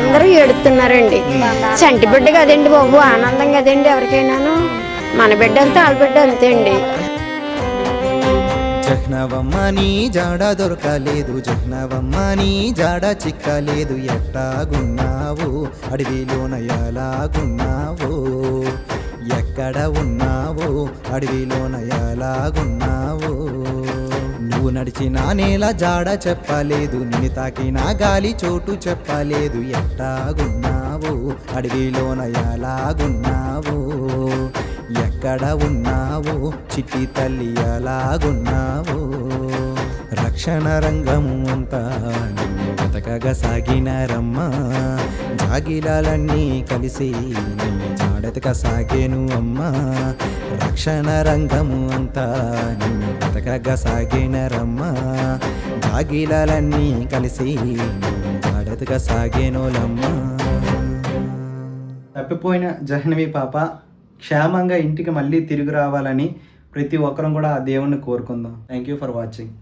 అందరూ ఏడుతున్నారండి. చంటి బిడ్డ కదండి బాబు, ఆనందం కదండి ఎవరికైనాను. మన బిడ్డ అంతా వాళ్ళ బిడ్డ అంతే అండి. జహ్నవమ్మ నీ జాడ దొరకలేదు, జహ్నవమ్మ నీ జాడ చిక్కలేదు. ఎట్టాగున్నావు అడవిలోన ఎలాగున్నావు, ఎక్కడ ఉన్నావు అడవిలోన ఎలాగున్నావు. నువ్వు నడిచిన నేల జాడ చెప్పలేదు, నిన్ను తాకిన గాలి చోటు చెప్పలేదు. ఎట్టాగున్నావు అడవిలోన ఎలాగున్నావు, ఎక్కడ ఉన్నావు చిట్టి తల్లి ఎలాగున్నావు. రక్షణ రంగము అంతా నిన్ను వెతకగా సాగినారమ్మ, జాగిలాలన్నీ కలిసి నీ జాడతక సాగేను అమ్మ. రక్షణ రంగము అంతా నిన్ను వెతకగా సాగినారమ్మ, జాగిలాలన్నీ కలిసి నీ జాడతక సాగేనోలమ్మ. తప్పిపోయిన జాహ్నవి పాప క్షేమంగా ఇంటికి మళ్ళీ తిరిగి రావాలని ప్రతి ఒక్కరం కూడా ఆ దేవుణ్ణి కోరుకుందాం. Thank you for watching.